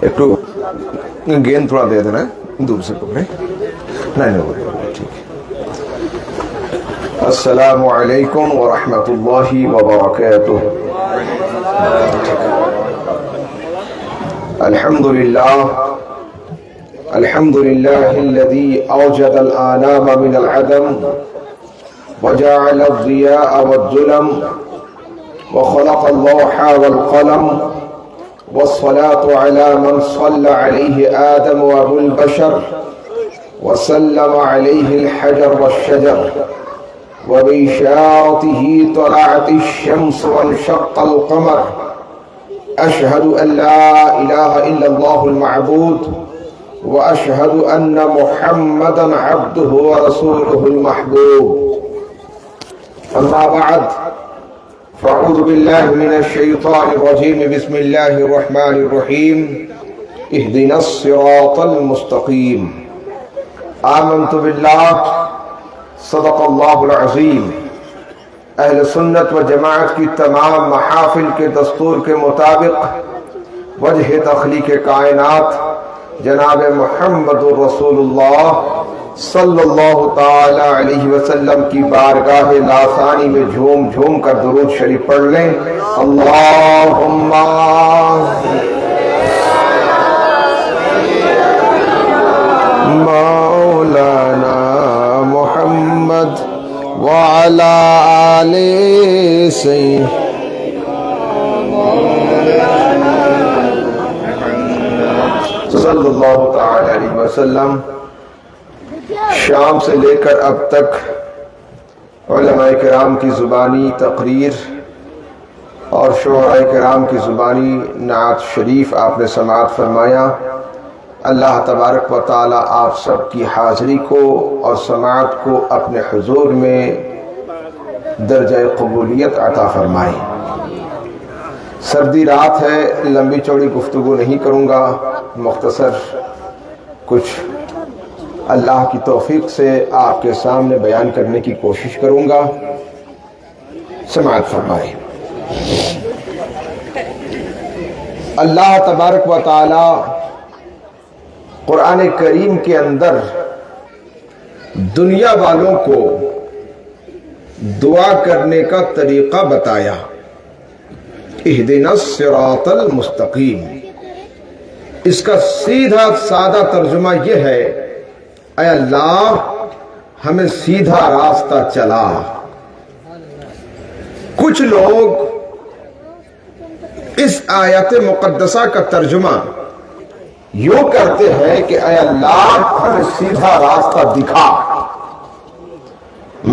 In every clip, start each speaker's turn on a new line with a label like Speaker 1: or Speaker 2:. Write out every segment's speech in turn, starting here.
Speaker 1: ایک تو گیند تھوڑا دے دینا ہے، دور سے پکڑے. نہیں ٹھیک ہے. السلام علیکم ورحمۃ اللہ وبرکاتہ. الحمد للہ الذی اوجد الآلام من العدم وجعل الضياء والظلم وخلق اللوح والقلم والصلاة على من صلى عليه آدم وأبو البشر وسلم عليه الحجر والشجر وبإشارته طلعت الشمس وانشق القمر. أشهد أن لا إله إلا الله المعبود وأشهد أن محمدا عبده ورسوله المحبوب. أما بعد فأعوذ بالله من الشيطان الرجيم. بسم الله الرحمن الرحيم. اهدنا الصراط المستقيم. آمنت بالله صدق اللہ العظیم. اہل سنت و جماعت کی تمام محافل کے دستور کے مطابق وجہ تخلیق کائنات جناب محمد رسول اللہ صلی اللہ تعالی علیہ وسلم کی بارگاہ لاسانی میں جھوم جھوم کر درود شریف پڑھ لیں. اللہم مولانا محمد وعلى آل سيدنا صلی اللہ تعالی علیہ وسلم. شام سے لے کر اب تک علماء کرام کی زبانی تقریر اور شعراء کرام کی زبانی نعت شریف آپ نے سماعت فرمایا. اللہ تبارک و تعالی آپ سب کی حاضری کو اور سماعت کو اپنے حضور میں درجہ قبولیت عطا فرمائے. سردی رات ہے، لمبی چوڑی گفتگو نہیں کروں گا، مختصر کچھ اللہ کی توفیق سے آپ کے سامنے بیان کرنے کی کوشش کروں گا. سماعت فرمائے. اللہ تبارک و تعالی قرآن کریم کے اندر دنیا والوں کو دعا کرنے کا طریقہ بتایا. اہدنا الصراط المستقیم. اس کا سیدھا سادہ ترجمہ یہ ہے، اے اللہ ہمیں سیدھا راستہ چلا. کچھ لوگ اس آیت مقدسہ کا ترجمہ یوں کرتے ہیں کہ اے اللہ ہمیں سیدھا راستہ دکھا،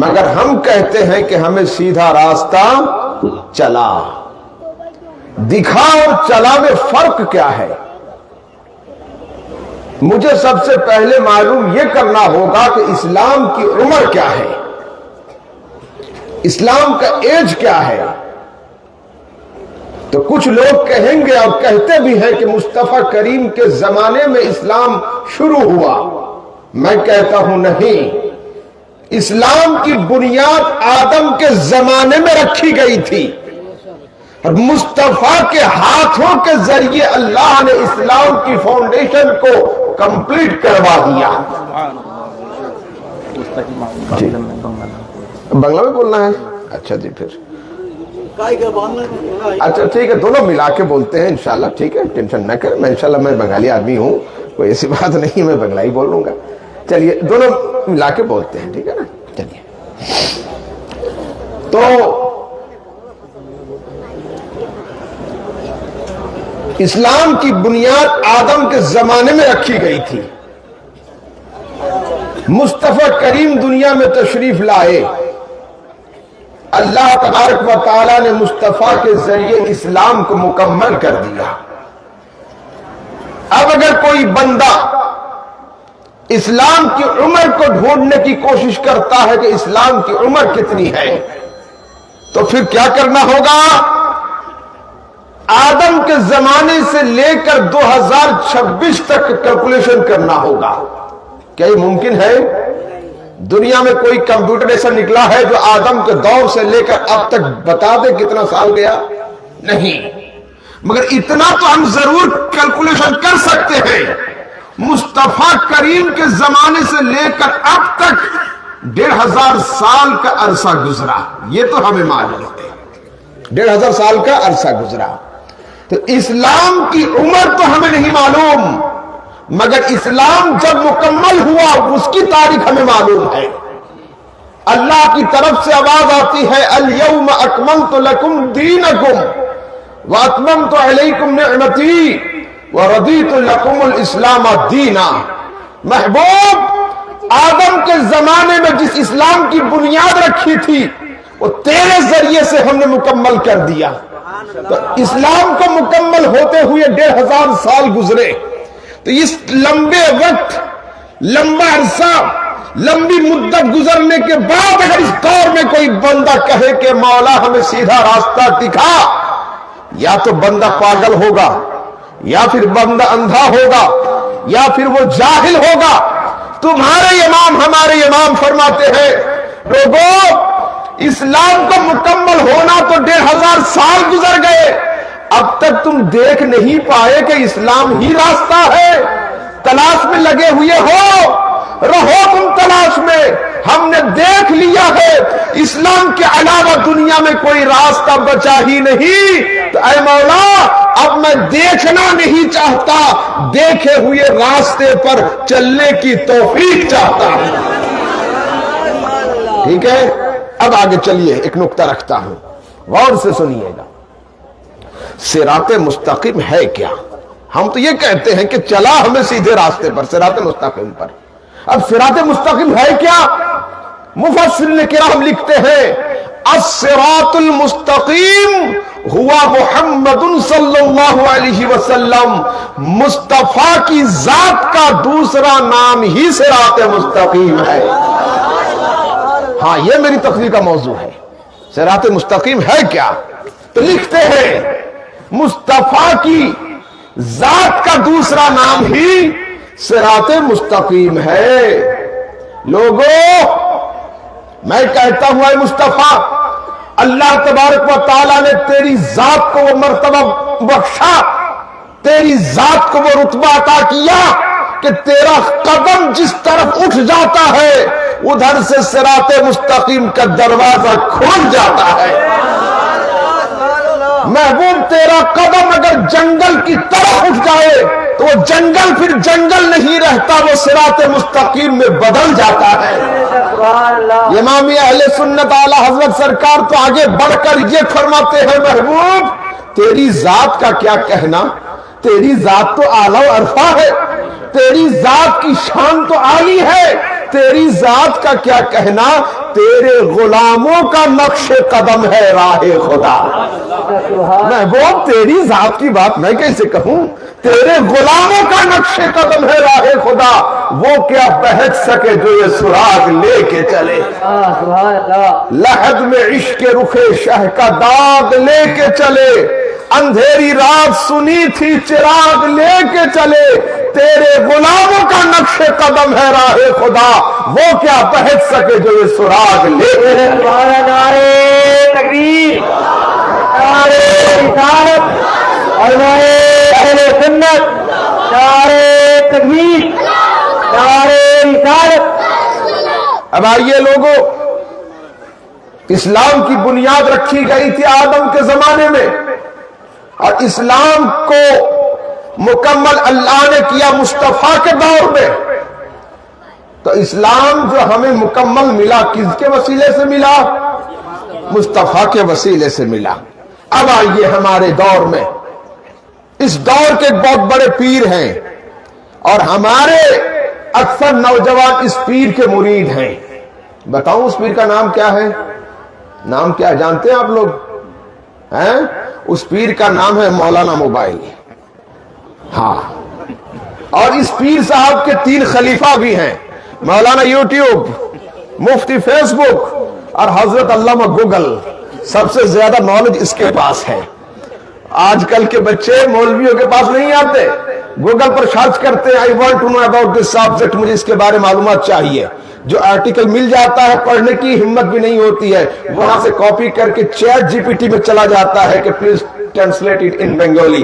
Speaker 1: مگر ہم کہتے ہیں کہ ہمیں سیدھا راستہ چلا. دکھا اور چلا میں فرق کیا ہے؟ مجھے سب سے پہلے معلوم یہ کرنا ہوگا کہ اسلام کی عمر کیا ہے، اسلام کا ایج کیا ہے. تو کچھ لوگ کہیں گے اور کہتے بھی ہیں کہ مصطفیٰ کریم کے زمانے میں اسلام شروع ہوا. میں کہتا ہوں نہیں، اسلام کی بنیاد آدم کے زمانے میں رکھی گئی تھی اور مصطفیٰ کے ہاتھوں کے ذریعے اللہ نے اسلام کی فاؤنڈیشن کو کمپلیٹ کروا دیا. بنگلہ میں بولنا ہے؟ اچھا جی، پھر اچھا ٹھیک ہے، دونوں ملا کے بولتے ہیں انشاءاللہ. ٹھیک ہے، ٹینشن نہ کریں. میں انشاءاللہ میں بنگالی آدمی ہوں، کوئی ایسی بات نہیں، میں بنگلہ ہی بول لوں گا. چلیے دونوں ملا کے بولتے ہیں، ٹھیک ہے نا. چلیے، تو اسلام کی بنیاد آدم کے زمانے میں رکھی گئی تھی. مصطفیٰ کریم دنیا میں تشریف لائے. اللہ تبارک و تعالیٰ نے مصطفیٰ کے ذریعے اسلام کو مکمل کر دیا. اب اگر کوئی بندہ اسلام کی عمر کو ڈھونڈنے کی کوشش کرتا ہے کہ اسلام کی عمر کتنی ہے، تو پھر کیا کرنا ہوگا؟ آدم کے زمانے سے لے کر 2026 تک کیلکولیشن کرنا ہوگا. کیا یہ ممکن ہے؟ دنیا میں کوئی کمپیوٹر ایسا نکلا ہے جو آدم کے دور سے لے کر اب تک بتا دے کتنا سال گیا؟ نہیں. مگر اتنا تو ہم ضرور کیلکولیشن کر سکتے ہیں، مصطفیٰ کریم کے زمانے سے لے کر اب تک 1500 سال کا عرصہ گزرا، یہ تو ہمیں معلوم ہے، 1500 سال کا عرصہ گزرا۔ تو اسلام کی عمر تو ہمیں نہیں معلوم، مگر اسلام جب مکمل ہوا اس کی تاریخ ہمیں معلوم ہے۔ اللہ کی طرف سے آواز آتی ہے الیوم اکملت لکم دینکم واتممت علیکم نعمتی وردیت لکم الاسلام دینا۔ محبوب، آدم کے زمانے میں جس اسلام کی بنیاد رکھی تھی وہ تیرے ذریعے سے ہم نے مکمل کر دیا۔ تو اسلام کو مکمل ہوتے ہوئے 1500 سال گزرے، تو اس لمبے وقت، لمبا عرصہ، لمبی مدت گزرنے کے بعد اگر اس دور میں کوئی بندہ کہے کہ مولا ہمیں سیدھا راستہ دکھا، یا تو بندہ پاگل ہوگا، یا پھر بندہ اندھا ہوگا، یا پھر وہ جاہل ہوگا۔ تمہارے امام، ہمارے امام فرماتے ہیں لوگوں، اسلام کو مکمل ہونا تو 1500 سال گزر گئے، اب تک تم دیکھ نہیں پائے کہ اسلام ہی راستہ ہے، تلاش میں لگے ہوئے ہو، رہو تم تلاش میں۔ ہم نے دیکھ لیا ہے اسلام کے علاوہ دنیا میں کوئی راستہ بچا ہی نہیں، تو اے مولا اب میں دیکھنا نہیں چاہتا، دیکھے ہوئے راستے پر چلنے کی توفیق چاہتا ہوں۔ ٹھیک ہے، اب آگے چلیے، ایک نقطہ رکھتا ہوں، غور سے سنیے گا۔ صراط مستقیم ہے کیا؟ ہم تو یہ کہتے ہیں کہ چلا ہمیں سیدھے راستے پر، صراط مستقیم پر۔ اب صراط مستقیم ہے کیا؟ مفسرین کرام لکھتے ہیں الصراط المستقیم ہوا محمد صلی اللہ علیہ وسلم، مصطفیٰ کی ذات کا دوسرا نام ہی صراط مستقیم ہے۔ ہاں، یہ میری تقریر کا موضوع ہے، صراط مستقیم ہے کیا؟ تو لکھتے ہیں مصطفیٰ کی ذات کا دوسرا نام ہی صراط مستقیم ہے۔ لوگوں، میں کہتا ہوں اے مصطفیٰ، اللہ تبارک و تعالیٰ نے تیری ذات کو وہ مرتبہ بخشا، تیری ذات کو وہ رتبہ عطا کیا کہ تیرا قدم جس طرف اٹھ جاتا ہے ادھر سے صراط مستقیم کا دروازہ کھل جاتا ہے۔ محبوب، تیرا قدم اگر جنگل کی طرف اٹھ جائے تو وہ جنگل پھر جنگل نہیں رہتا، وہ صراط مستقیم میں بدل جاتا ہے۔ امام اہل سنت اعلی حضرت سرکار تو آگے بڑھ کر یہ فرماتے ہیں محبوب، تیری ذات کا کیا کہنا، تیری ذات تو اعلیٰ و عرفہ ہے، تیری ذات کی شان تو عالی ہے، تیری ذات کا کیا کہنا، تیرے غلاموں کا نقش قدم ہے راہ خدا۔ محبوب، تیری ذات کی بات میں کیسے کہوں، تیرے غلاموں کا نقش قدم ہے راہ خدا، وہ کیا پہنچ سکے جو یہ سراغ لے کے چلے۔ لحد میں عشق رخ شہ کا داغ لے کے چلے، اندھیری رات سنی تھی چراغ لے کے چلے، تیرے غلاموں کا نقش قدم ہے راہ خدا، وہ کیا پہنچ سکے جو یہ سراغ لے کے چلے۔
Speaker 2: نعرہ تکبیر، نعرہ رسالت، علماء اہل سنت، نعرہ تکبیر، نعرہ رسالت۔
Speaker 1: اب آئیے لوگوں، اسلام کی بنیاد رکھی گئی تھی آدم کے زمانے میں، اور اسلام کو مکمل اللہ نے کیا مصطفیٰ کے دور میں۔ تو اسلام جو ہمیں مکمل ملا کس کے وسیلے سے ملا؟ مصطفیٰ کے وسیلے سے ملا۔ اب آئیے ہمارے دور میں، اس دور کے بہت بڑے پیر ہیں، اور ہمارے اکثر نوجوان اس پیر کے مرید ہیں۔ بتاؤں اس پیر کا نام کیا ہے؟ نام کیا جانتے ہیں آپ لوگ؟ ہیں؟ اس پیر کا نام ہے مولانا موبائل۔ ہاں، اور اس پیر صاحب کے 3 خلیفہ بھی ہیں، مولانا یوٹیوب، مفتی فیس بک، اور حضرت علامہ گوگل۔ سب سے زیادہ نالج اس کے پاس ہے۔ آج کل کے بچے مولویوں کے پاس نہیں آتے، گوگل پر سرچ کرتے ہیں I want to know about this subject، مجھے اس کے بارے میں معلومات چاہیے۔ جو آرٹیکل مل جاتا ہے پڑھنے کی ہمت بھی نہیں ہوتی ہے، وہاں سے کاپی کر کے چیٹ GPT میں چلا جاتا ہے کہ please translate it in Bengali.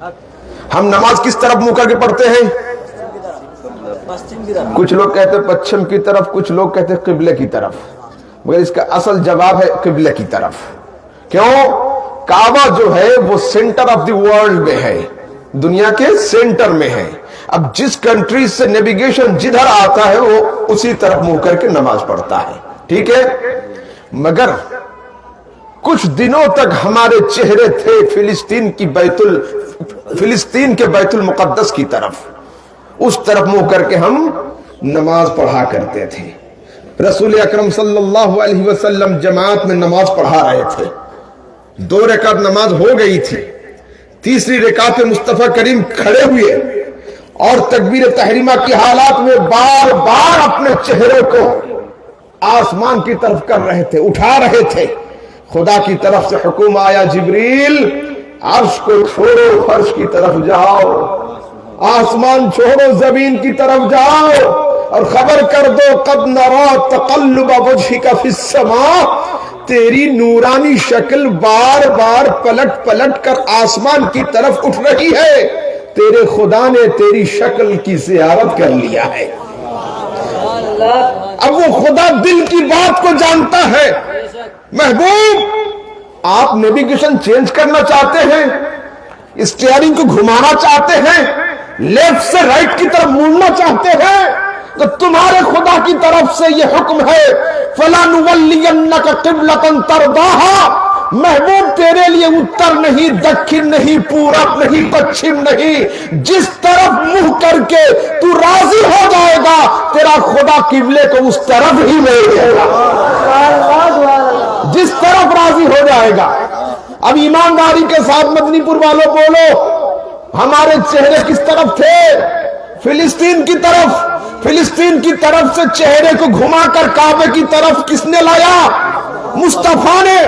Speaker 1: ہم نماز کس طرف منہ کر کے پڑھتے ہیں؟ کچھ لوگ کہتے ہیں پچھم کی طرف، کچھ لوگ کہتے ہیں قبلے کی طرف، مگر اس کا اصل جواب ہے قبلے کی طرف۔ کیوں؟ کعبہ جو ہے وہ سینٹر آف دی ورلڈ میں ہے، دنیا کے سینٹر میں ہے۔ اب جس کنٹری سے نیویگیشن جدھر آتا ہے وہ اسی طرف منہ کر کے نماز پڑھتا ہے، ٹھیک ہے؟ مگر کچھ دنوں تک ہمارے چہرے تھے فلسطین کے بیت المقدس کی طرف، اس طرف منہ کر کے ہم نماز پڑھا کرتے تھے۔ رسول اکرم صلی اللہ علیہ وسلم جماعت میں نماز پڑھا رہے تھے، 2 رکعت نماز ہو گئی تھی، تیسری رکعت میں مصطفیٰ کریم کھڑے ہوئے اور تکبیر تحریمہ کی حالات میں بار بار اپنے چہرے کو آسمان کی طرف کر رہے تھے، اٹھا رہے تھے۔ خدا کی طرف سے حکم آیا، جبریل عرش کو چھوڑو، فرش کی طرف جاؤ، آسمان چھوڑو، زمین کی طرف جاؤ اور خبر کر دو، قد نرا تقلب وجهک فی السماء، تیری نورانی شکل بار بار پلٹ پلٹ کر آسمان کی طرف اٹھ رہی ہے، تیرے خدا نے تیری شکل کی زیارت کر لیا ہے۔ اب وہ خدا دل کی بات کو جانتا ہے۔ محبوب، آپ نیویگیشن چینج کرنا چاہتے ہیں، اسٹیئرنگ کو گھمانا چاہتے ہیں، لیفٹ سے رائٹ کی طرف موڑنا چاہتے ہیں، تو تمہارے خدا کی طرف سے یہ حکم ہے، فَلَنُوَلِّيَنَّكَ قِبْلَةً تَرْضَاهَا، محبوب تیرے لیے اتر نہیں، دکن نہیں، پورب نہیں، پچھم نہیں، جس طرف منہ کر کے تو راضی ہو جائے گا تیرا خدا قبلے کو اس طرف ہی لے جائے گا، جس طرف راضی ہو جائے گا۔ اب ایمانداری کے ساتھ مدنی پور والوں بولو، ہمارے چہرے کس طرف تھے؟ فلسطین کی طرف۔ فلسطین کی طرف سے چہرے کو گھما کر کعبے کی طرف کس نے لایا؟ مصطفیٰ نے۔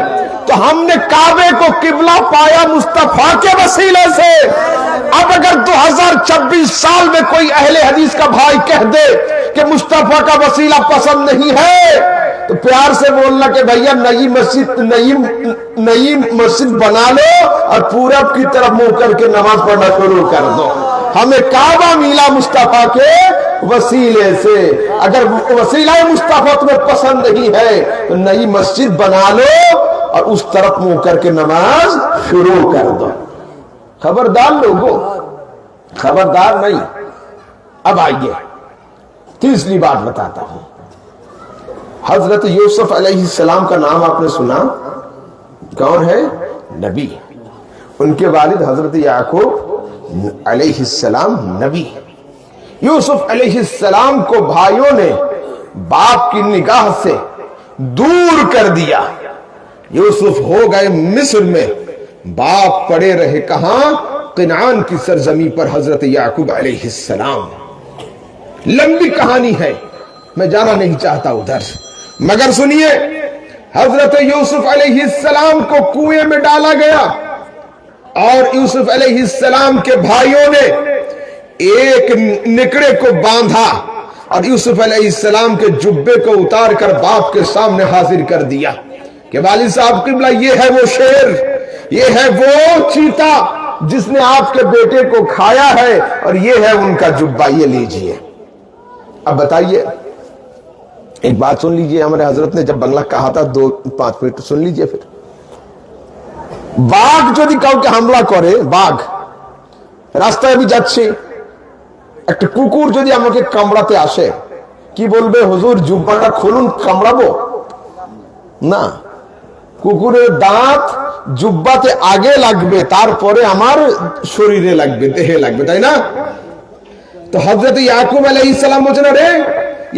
Speaker 1: تو ہم نے کعبے کو قبلہ پایا مصطفیٰ کے وسیلے سے۔ اب اگر 2026 سال میں کوئی اہل حدیث کا بھائی کہہ دے کہ مصطفیٰ کا وسیلہ پسند نہیں ہے، تو پیار سے بولنا کہ بھیا نئی مسجد بنا لو اور پورب کی طرف منہ کر کے نماز پڑھنا شروع کر دو۔ ہمیں کعبہ ملا مصطفیٰ کے وسیلے سے۔ اگر وسیلہ مصطفیٰ تمہیں پسند نہیں ہے تو نئی مسجد بنا لو اور اس طرف منہ کر کے نماز شروع کر دو۔ خبردار لوگوں، خبردار نہیں۔ اب آئیے تیسری بات بتاتا ہوں۔ حضرت یوسف علیہ السلام کا نام آپ نے سنا؟ کون ہے؟ نبی۔ ان کے والد حضرت یعقوب علیہ السلام نبی۔ یوسف علیہ السلام کو بھائیوں نے باپ کی نگاہ سے دور کر دیا۔ یوسف ہو گئے مصر میں، باپ پڑے رہے کہاں؟ کنعان کی سرزمین پر حضرت یعقوب علیہ السلام۔ لمبی کہانی ہے، میں جانا نہیں چاہتا ادھر، مگر سنیے، حضرت یوسف علیہ السلام کو کنویں میں ڈالا گیا اور یوسف علیہ السلام کے بھائیوں نے ایک نکڑے کو باندھا اور یوسف علیہ السلام کے جبے کو اتار کر باپ کے سامنے حاضر کر دیا کہ والد صاحب قبلہ، یہ ہے وہ شیر، یہ ہے وہ چیتا جس نے آپ کے بیٹے کو کھایا ہے اور یہ ہے ان کا جبہ، یہ لیجئے۔ اب بتائیے، ایک بات سن لیجئے، ہمارے حضرت نے جب بنگلہ کہا تھا 2-5 منٹ سن لیجئے۔ پھر বাঘ যদি কাউকে হামলা করে, বাঘ রাস্তায় আমি যাচ্ছি, একটা কুকুর যদি আমাকে কামড়াতে আসে, কি বলবে? হুজুর জুব্বাটা খুলুন, কামড়াবো না, কুকুরের দাঁত জুব্বাতে আগে লাগবে, তারপরে আমার শরীরে লাগবে, দেহে লাগবে, তাই না? তো হযরত ইয়াকুব আলাইহিস সালাম বলেন, আরে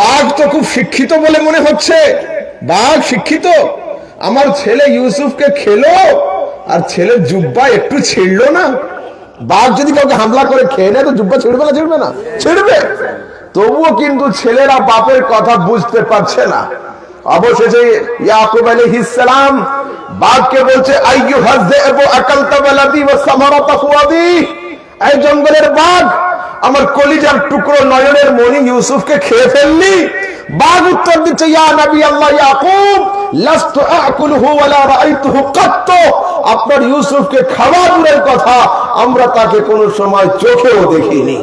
Speaker 1: বাঘ তো খুব শিক্ষিত বলে মনে হচ্ছে, বাঘ শিক্ষিত, আমার ছেলে ইউসুফকে খেলো আর ছেলের জুব্বা একটু ছিঁড়লো না। বাঘ যদি কাউকে হামলা করে খেয়ে নেয় তো জুব্বা ছিঁড়বে না? ছিঁড়বে না? ছিঁড়বে। তবুও কিন্তু ছেলেরা বাপের কথা বুঝতে পারছে না। অবশেষে ইয়াকুব আলাইহিস সালাম বাঘকে বলছে, আইয়ুহাজ যায়বু আকালতা ওয়ালাদি ওয়া সামারাতা ফুয়াদি, এই জঙ্গলের বাঘ, আমার কলিজার টুকরো নয়নের মণি ইউসুফকে খেয়ে ফেললি। বাঘ উত্তর দিচ্ছে, ইয়া নবী আল্লাহ ইয়াকুব, লাস্তু আকুলহু ওয়ালা রাআইতুহু কাত্তু, আপনার ইউসুফকে খাওয়া দূরের কথা আমরা তাকে কোনো সময় চোখেও দেখিনি।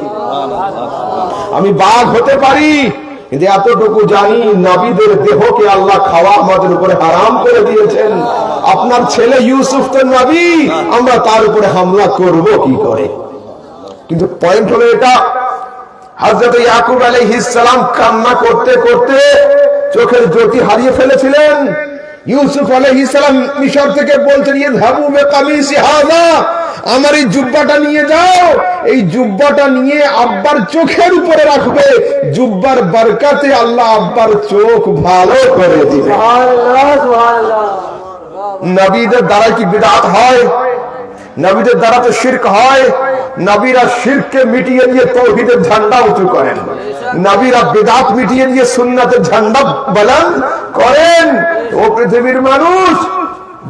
Speaker 1: আমি বাঘ হতে পারি, কিন্তু এতটুকু জানি নবীদের দেহকে আল্লাহ খাওয়া আমাদের উপরে হারাম করে দিয়েছেন। আপনার ছেলে ইউসুফ তো নবী, আমরা তার উপরে হামলা করব কি করে? কিন্তু পয়েন্ট হলো এটা, হযরত ইয়াকুব আলাইহিস সালাম কান্না করতে করতে চোখের জ্যোতি হারিয়ে ফেলেছিলেন। ইউসুফ আলাইহিস সালাম মিশর থেকে বলছেন, ইযহাবু বিকামিসি হাযা, আমার এই জুব্বাটা নিয়ে যাও, এই জুব্বাটা নিয়ে আব্বার চোখের উপরে রাখবে, জুব্বার বরকতে আল্লাহ আব্বার চোখ ভালো করে দিবে।
Speaker 2: সুবহানাল্লাহ, সুবহানাল্লাহ।
Speaker 1: নবীদের দ্বারা কি বিদআত হয়? নবীদের দ্বারা তো শিরক হয়। নবীরা শিরককে মিটিয়ে দিয়ে তাওহীদের ঝান্ডা উঁচু করেন, নবীরা বিদআত মিটিয়ে দিয়ে সুন্নাতের ঝান্ডা বুলন্দ করেন। ও পৃথিবীর মানুষ,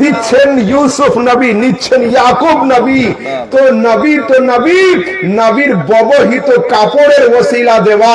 Speaker 1: দিচ্ছেন ইউসুফ নবী, নিচ্ছেন ইয়াকুব নবী। তো নবী, নবীর ব্যবহৃত কাপড়ের ওসিলা দেওয়া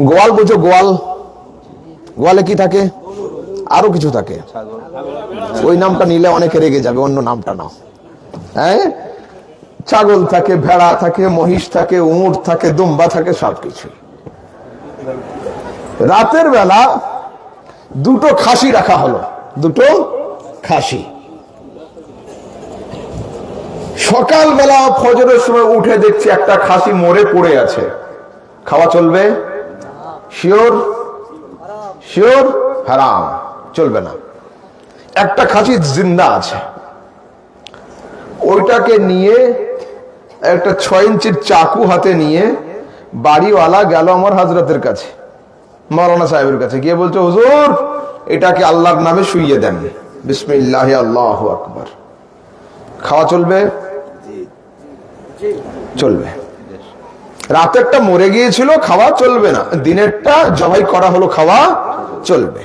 Speaker 1: গোয়াল বুঝো, গোয়ালে কি থাকে? আরো কিছু থাকে, ওই নামটা নিলে অনেকে রেগে যাবে, অন্য নামটা নাও। হ্যাঁ, ছাগল থাকে, ভেড়া থাকে, মহিষ থাকে, উট থাকে, দুম্বা থাকে, সবকিছু। রাতের বেলা দুটো খাসি রাখা হলো, দুটো খাসি। সকালবেলা ফজরের সময় উঠে দেখছি একটা খাসি মরে পড়ে আছে, খাওয়া চলবে? শিওর? শিওর হারাম, চলবে না। একটা খাসি জিন্দা আছে, ওইটাকে নিয়ে একটা 6 ইঞ্চির চাকু হাতে নিয়ে বাড়িওয়ালা গেল আমার হযরতের কাছে, মাওলানা সাহেবের কাছে, গিয়ে বলছে, হুজুর এটাকে আল্লাহর নামে শুইয়ে দেন, বিসমিল্লাহি আল্লাহু আকবার। খাওয়া চলবে? চলবে। রাতেরটা মরে গিয়েছিল, খাওয়া চলবে না। দিনেরটা জবাই করা হলো, খাওয়া চলবে।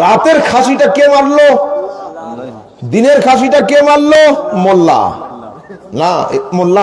Speaker 1: রাতের খাসিটা কে মারলো? দিনের খাসিটা কে মারলো? মোল্লা না, মোল্লা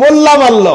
Speaker 1: মোল্লা মারলো।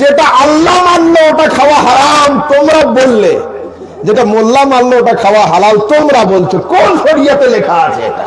Speaker 1: যেটা আল্লাহ মানলো ওটা খাওয়া হারাম তোমরা বললে, যেটা মোল্লা মানলো ওটা খাওয়া হালাল তোমরা বলছো। কোন শরিয়তে লেখা আছে এটা?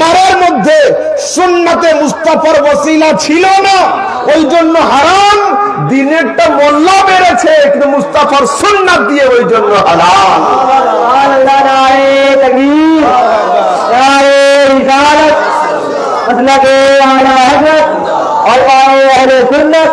Speaker 1: মারার মধ্যে সুন্নতে মুস্তাফার ওসিলা ছিল না, ওই জন্য হারাম। দিনেরটা মোল্লা মেরেছে, কিন্তু মুস্তাফার সুন্নাত দিয়ে ওই জন্য হালাল।
Speaker 2: সুবহানাল্লাহ, নারে তাকবীর, নারে রিসালাত, মাসলাকে আলা হযরত ওলামায়ে আহলে সুন্নাত,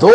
Speaker 1: 2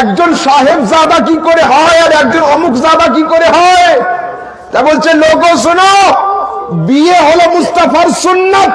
Speaker 1: একজন সাহেবজাদা কি করে হয় আর একজন অমুকজাদা কি করে হয়? তা বলছে লোগো শোনো, বিয়ে হলো মুস্তাফার সুন্নাত,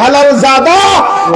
Speaker 1: হালাল জাদা,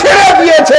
Speaker 1: ছেড়ে দিয়েছে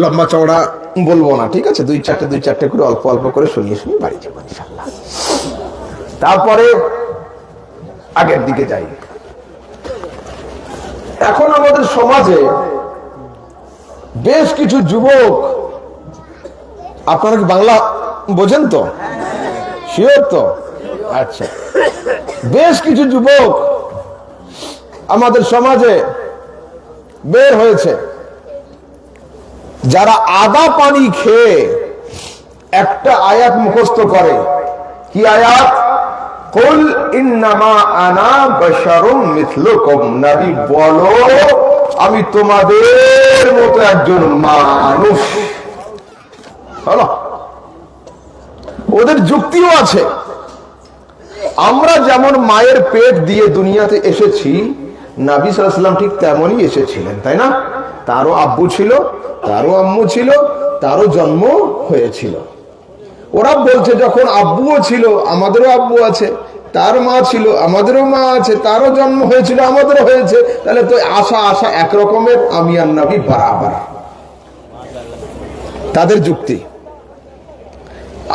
Speaker 1: লম্বা চওড়া বলবো না, ঠিক আছে? 2-4টে করে অল্প অল্প করে শুনিয়ে শুনিয়ে বাড়ি যাবো ইনশাআল্লাহ। তারপরে আগের দিকে যাই। এখন আমাদের সমাজে বেশ কিছু যুবক, আপনারা কি বাংলা বোঝেন তো? শিওর তো? আচ্ছা, বেশ কিছু যুবক আমাদের সমাজে বের হয়েছে, যারা আদা পানি খেয়ে একটা আয়াত মুখস্থ করে। কি আয়াত? কুল ইন্নামা আনা বাশারুম মিথলুকুম, নবী বলো আমি তোমাদের মতো একজন মানুষ। হলো, ওদের যুক্তিও আছে। আমরা যেমন মায়ের পেট দিয়ে দুনিয়াতে এসেছি, নবী সাল্লাল্লাহু আলাইহি ওয়াসাল্লাম ঠিক তেমনই এসেছিলেন, তাই না? তারও আব্বু ছিল, তারও আম্মু ছিল, তারও জন্ম হয়েছিল। ওরা বলছে যখন আব্বুও ছিল আমাদেরও আব্বু আছে, তার মা ছিল আমাদেরও মা আছে, তারও জন্ম হয়েছিল আমাদেরও হয়েছে, তাহলে তো আশা আশা একরকমের, আমি আর নবী বরাবর। তাদের যুক্তি।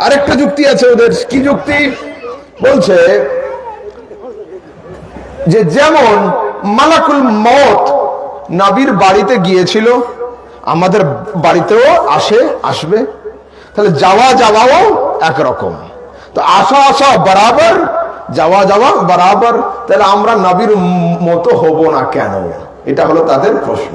Speaker 1: আরেকটা যুক্তি আছে ওদের। কি যুক্তি? বলছে যে যেমন মালাকুল মউত নবীর বাড়িতে গিয়েছিল, আমাদের বাড়িতেও আসবে, তাহলে যাওয়া যাওয়াও একরকম। তো আসা আসা বরাবর, যাওয়া যাওয়া বরাবর, তাহলে আমরা নবীর মতো হব না কেন? এটা হলো তাদের প্রশ্ন।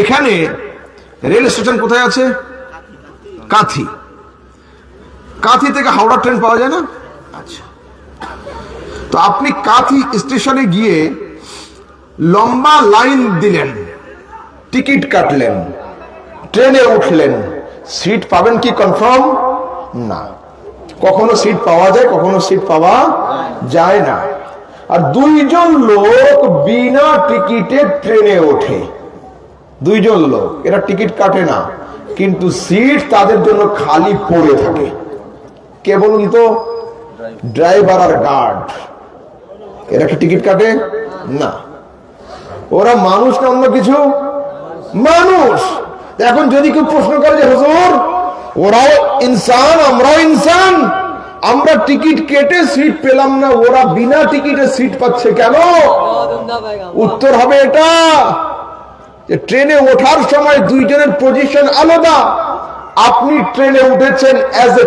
Speaker 1: এখানে রেল স্টেশন কোথায় আছে? কাঁথি। কাঁথি থেকে হাওড়া ট্রেন পাওয়া যায় না? আচ্ছা, তো আপনি কাঁথি স্টেশনে গিয়ে লম্বা লাইন দিলেন, টিকিট কাটলেন, ট্রেনে উঠলেন, সিট পাবেন কি কনফার্ম? না। কখনো সিট পাওয়া যায়, কখনো সিট পাওয়া যায় না। আর দুইজন লোক বিনা টিকিটে ট্রেনে ওঠে, দুইজন লোক, এরা টিকিট কাটে না, কিন্তু সিট তাদের জন্য খালি পড়ে থাকে। কে বলুন তো? ড্রাইভার আর গার্ড। এরা কি টিকিট কাটে না? ওরা মানুষ না অন্য কিছু? মানুষ। এখন যদি কেউ প্রশ্ন করে যে হুজুর ওরাও ইনসান আমরাও ইনসান, আমরা টিকিট কেটে সিট পেলাম না, ওরা বিনা টিকিটে সিট পাচ্ছে কেন? উত্তর হবে এটা যে ট্রেনে ওঠার সময় দুইজনের পজিশন আলাদা। আপনি ট্রেনে উঠেছেন এজ এ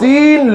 Speaker 1: 3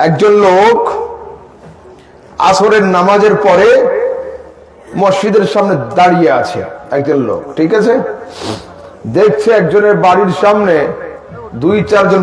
Speaker 1: একজন লোক আসরের নামাজের পরে মসজিদের সামনে দাঁড়িয়ে আছে, একজন লোক, ঠিক আছে? দেখছে একজনের বাড়ির সামনে 2-4 জন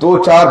Speaker 1: 2-4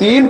Speaker 1: 3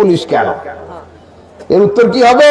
Speaker 1: পুলিশ কেন? এর উত্তর কি হবে?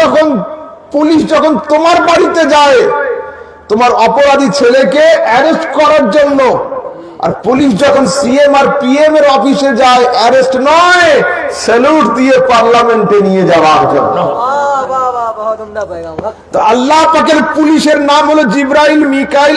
Speaker 1: যখন পুলিশ যখন তোমার বাড়িতে যায় তোমার অপরাধী ছেলেকে অ্যারেস্ট করার জন্য, আর পুলিশ যখন সিএম আর পিএম এর অফিসে যায় অ্যারেস্ট নয়, স্যালুট দিয়ে পার্লামেন্টে নিয়ে যাওয়ার জন্য। তো আল্লাহ পাকের পুলিশের নাম হলো জিব্রাইল, মিকাইল,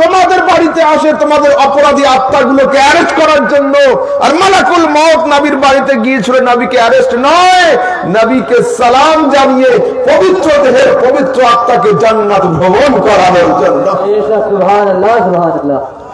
Speaker 1: তোমাদের বাড়িতে আসে তোমাদের অপরাধী আত্মাগুলোকে অ্যারেস্ট করার জন্য, আর মালাকুল মউত নবীর বাড়িতে গিয়েছিল নবীকে অ্যারেস্ট নয়, নবীকে সালাম জানিয়ে পবিত্র দেহের পবিত্র আত্মাকে জান্নাত ভ্রমণ করানোর জন্য। সুবহানাল্লাহ সুবহানাল্লাহ।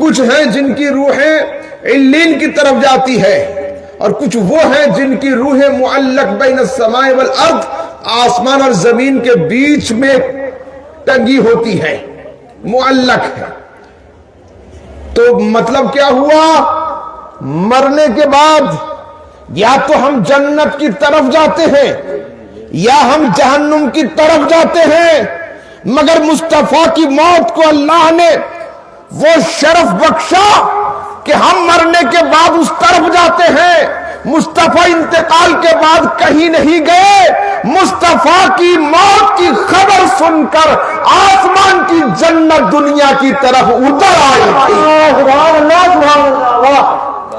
Speaker 1: کچھ ہیں جن کی روحیں علیین کی طرف جاتی ہے، اور کچھ وہ ہیں جن کی روحیں معلق بین السماء والارض، آسمان اور زمین کے بیچ میں ٹنگی ہوتی ہے، معلق ہے۔ تو مطلب کیا ہوا؟ مرنے کے بعد یا تو ہم جنت کی طرف جاتے ہیں یا ہم جہنم کی طرف جاتے ہیں، مگر مصطفیٰ کی موت کو اللہ نے وہ شرف بخشا کہ ہم مرنے کے بعد اس طرف جاتے ہیں۔ مصطفیٰ انتقال کے بعد کہیں نہیں گئے، مصطفیٰ کی موت کی خبر سن کر آسمان کی جنت دنیا کی طرف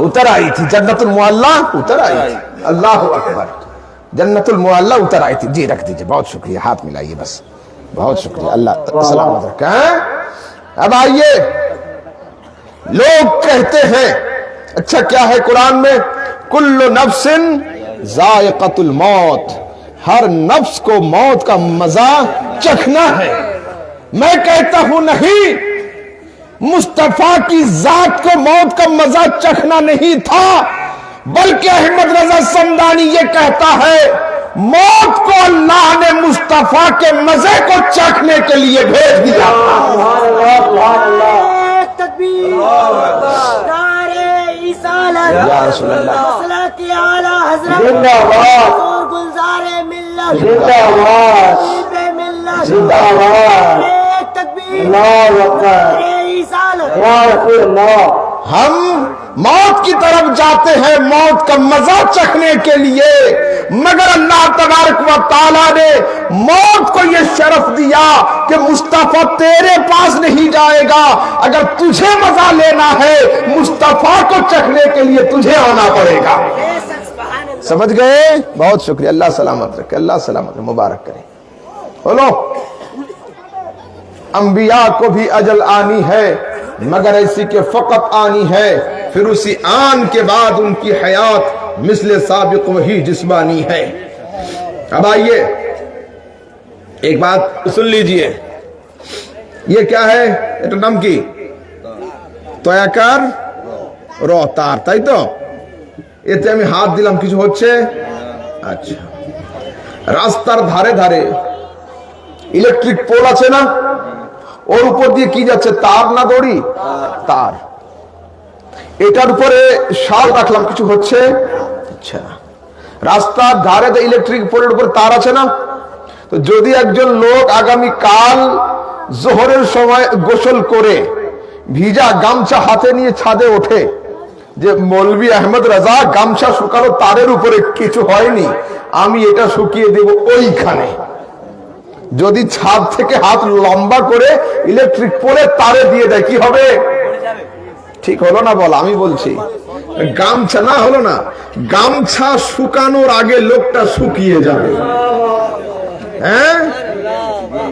Speaker 1: اتر آئی تھی، جنت المعلا اتر آئی تھی۔ اللہ اکبر، جنت المعلا اتر آئی تھی۔ جی رکھ دیجئے، بہت شکریہ، ہاتھ ملائیے بس، بہت شکریہ، اللہ سلامت رکھیں۔ اب آئیے، لوگ کہتے ہیں، اچھا کیا ہے قرآن میں؟ کل نفس ذائقۃ الموت، ہر نفس کو موت کا مزہ چکھنا ہے۔ میں کہتا ہوں نہیں، مصطفیٰ کی ذات کو موت کا مزہ چکھنا نہیں تھا، بلکہ احمد رضا صمدانی یہ کہتا ہے موت کو اللہ نے مصطفیٰ کے مزے کو چکھنے کے لیے بھیج دیا۔ یا رسول اللہ، ہم موت کی طرف جاتے ہیں موت کا مزہ چکھنے کے لیے، مگر اللہ تبارک و تعالیٰ نے موت کو یہ شرف دیا کہ مصطفیٰ تیرے پاس نہیں جائے گا، اگر تجھے مزہ لینا ہے مصطفیٰ کو چکھنے کے لیے تجھے آنا پڑے گا۔ سمجھ گئے؟ بہت شکریہ، اللہ سلامت رکھے، اللہ سلامت رکھے، مبارک کرے۔ بولو، انبیاء کو بھی اجل آنی ہے، مگر ایسی کہ فقط آنی ہے، پھر اسی آن کے بعد ان کی حیات مثل سابق وہی جسمانی ہے۔ اب آئیے ایک بات سن لیجئے، یہ کیا ہے؟ এটা নাম কি? তয়াকার র তার, তাই তো? এতে আমি হাত দিলাম, কিছু হচ্ছে? আচ্ছা, রাস্তার ধারে ধারে ইলেকট্রিক পোল আছে না, ওর উপর দিয়ে কি যাচ্ছে? তার না দড়ি? তার। এটার উপরে শাল রাখলাম, কিছু হচ্ছে? আচ্ছা, রাস্তার ধারে ইলেকট্রিক পোলের উপর তার আছে না, তো যদি একজন লোক আগামী কাল জোহরের সময় গোসল করে ভিজা গামছা হাতে নিয়ে ছাদে ওঠে যে মৌলভী আহমদ রাজা গামছা শুকানো তারের উপরে কিছু হয়নি, আমি এটা শুকিয়ে দেব ওইখানে, যদি ছাদ থেকে হাত লম্বা করে ইলেকট্রিক পোলে তারে দিয়ে দেয়, কি হবে? ঠিক হলো না বল? আমি বলছি গামছা না, হলো না, গামছা শুকানোর আগে লোকটা শুকিয়ে যাবে,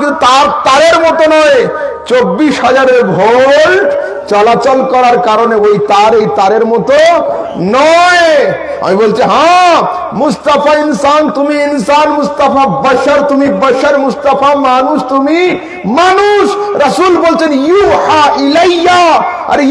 Speaker 1: কিন্তু তার তারের মতো নয়, 24,000 ভোল্ট চলাচল করার কারণে ওই তার এই তারের মতো নয়। আমি বলছি হ্যাঁ, মুস্তাফা ইনসান, তুমি ইনসান, মুস্তাফা বশর, তুমি বশর, মুস্তাফা মানুষ, তুমি মানুষ। রাসূল বলছেন ইউহা ইলাইয়া, আর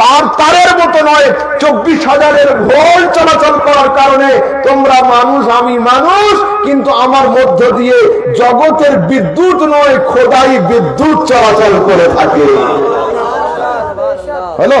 Speaker 1: তার তারের মতো নয়, 24,000 ভোল্ট চলাচল করার কারণে তোমরা মানুষ, আমি মানুষ, কিন্তু আমার মধ্য দিয়ে জগতের বিদ্যুৎ নয় খোদাই বিদ্যুৎ চলাচল করে থাকে। হলো?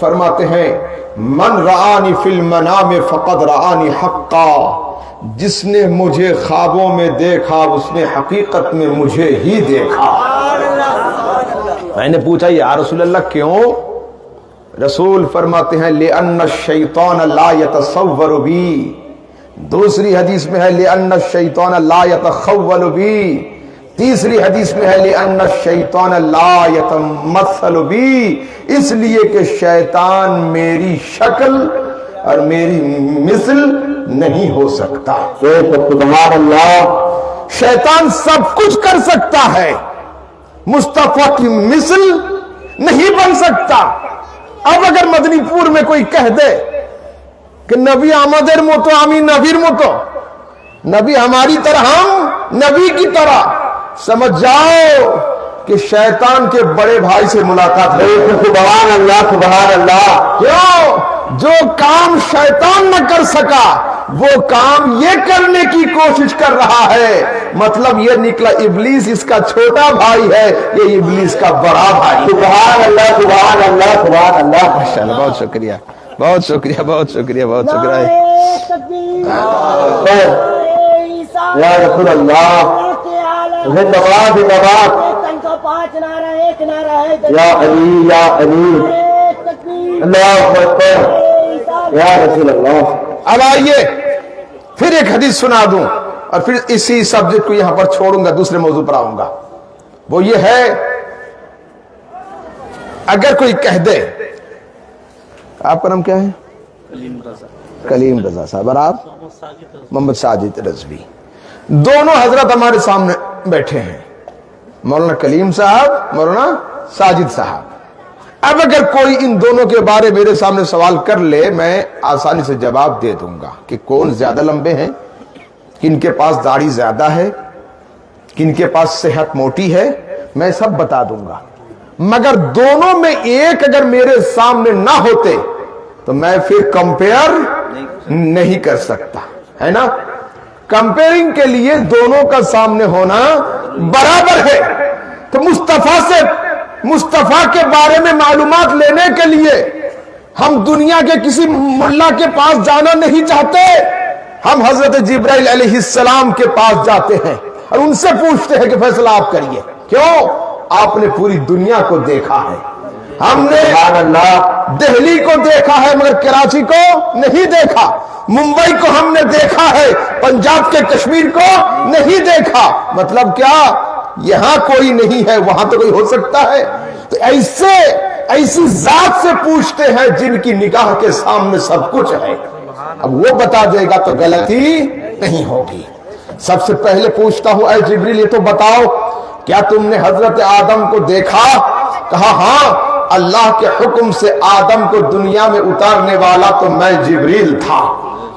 Speaker 1: فرماتے ہیں من رآنی فی المنام فقد رآنی حقا، جس نے مجھے خوابوں میں دیکھا اس نے حقیقت میں مجھے ہی دیکھا۔ میں نے پوچھا یا رسول اللہ کیوں؟ رسول فرماتے ہیں لِأَنَّ الشَّيْطَانَ لَا يَتَصَوَّرُ بِي، دوسری حدیث میں ہے لِأَنَّ الشَّيْطَانَ لَا يَتَخَوَّلُ بِي، تیسری حدیث میں ہے لِأَنَّ الشَّيْطَانَ لَا يَتَمَثَّلُ بِي، اس لیے کہ شیطان میری شکل اور میری مثل نہیں ہو سکتا۔
Speaker 2: سبحان اللہ۔
Speaker 1: شیطان سب کچھ کر سکتا ہے، مصطفیٰ کی مثل نہیں بن سکتا۔ اب اگر مدنی پور میں کوئی کہہ دے کہ نبی آمدر متو آمی نبیر متو، نبی ہماری طرح ہم نبی کی طرح، سمجھ جاؤ کہ شیطان کے بڑے بھائی سے ملاقات ہے۔
Speaker 2: سبحان اللہ سبحان اللہ۔
Speaker 1: کیوں؟ جو کام شیطان نہ کر سکا وہ کام یہ کرنے کی کوشش کر رہا ہے، مطلب یہ نکلا ابلیس اس کا چھوٹا بھائی ہے، یہ ابلیس کا بڑا بھائی۔
Speaker 2: سبحان اللہ سبحان اللہ سبحان اللہ۔
Speaker 1: ماشاءاللہ، بہت شکریہ بہت شکریہ بہت شکریہ بہت شکریہ۔
Speaker 2: یا رسول اللہ زندہ باد زندہ باد۔ یا علی یا علی، اللہ اکبر، یا رسول اللہ۔
Speaker 1: اب آئیے پھر ایک حدیث سنا دوں اور پھر اسی سبجیکٹ کو یہاں پر چھوڑوں گا، دوسرے موضوع پر آؤں گا۔ وہ یہ ہے اگر کوئی کہہ دے، آپ کا نام کیا ہے؟ کلیم رضا صاحب، اور آپ؟ محمد ساجد رضوی۔ دونوں حضرت ہمارے سامنے بیٹھے ہیں، مولانا کلیم صاحب، مولانا ساجد صاحب۔ اب اگر کوئی ان دونوں کے بارے میرے سامنے سوال کر لے، میں آسانی سے جواب دے دوں گا کہ کون زیادہ لمبے ہیں، کن کے پاس داڑھی زیادہ ہے، کن کے پاس صحت موٹی ہے، میں سب بتا دوں گا۔ مگر دونوں میں ایک اگر میرے سامنے نہ ہوتے تو میں پھر کمپیئر نہیں کر سکتا، ہے نا؟ کمپیئرنگ کے لیے دونوں کا سامنے ہونا برابر ہے۔ تو مصطفیٰ کے بارے میں معلومات لینے کے لیے ہم دنیا کے کسی ملا کے پاس جانا نہیں چاہتے، ہم حضرت جبرائیل علیہ السلام کے پاس جاتے ہیں اور ان سے پوچھتے ہیں کہ فیصلہ آپ کریے۔ کیوں؟ آپ نے پوری دنیا کو دیکھا ہے، ہم نے دہلی کو دیکھا ہے مگر کراچی کو نہیں دیکھا، ممبئی کو ہم نے دیکھا ہے، پنجاب کے کشمیر کو نہیں دیکھا۔ مطلب کیا؟ یہاں کوئی نہیں ہے، وہاں تو کوئی ہو سکتا ہے۔ تو ایسی ذات سے پوچھتے ہیں جن کی نگاہ کے سامنے سب کچھ ہے، اب وہ بتا دے گا تو غلطی نہیں ہوگی۔ سب سے پہلے پوچھتا ہوں اے جبریل یہ تو بتاؤ کیا تم نے حضرت آدم کو دیکھا؟ کہا ہاں، اللہ کے حکم سے آدم کو دنیا میں اتارنے والا تو میں جبریل تھا۔